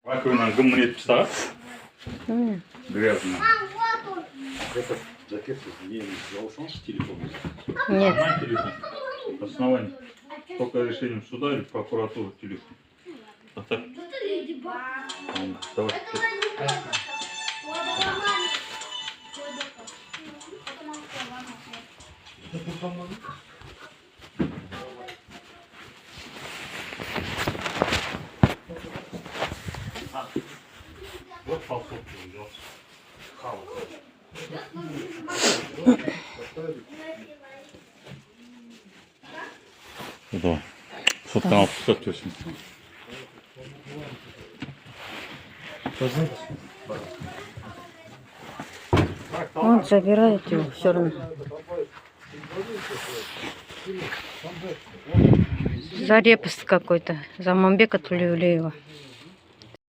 Раковина гомонит пса. Грязная. Этот жакет не взял с телефона. Нет. На телефон. Основание. Только решением суда или прокуратуры телефон. А так. Давай. Вот полсотки взял. Да. Вот там 58. Он забирает его все равно. Зарепост какой-то. Заманбека Тулеулеева.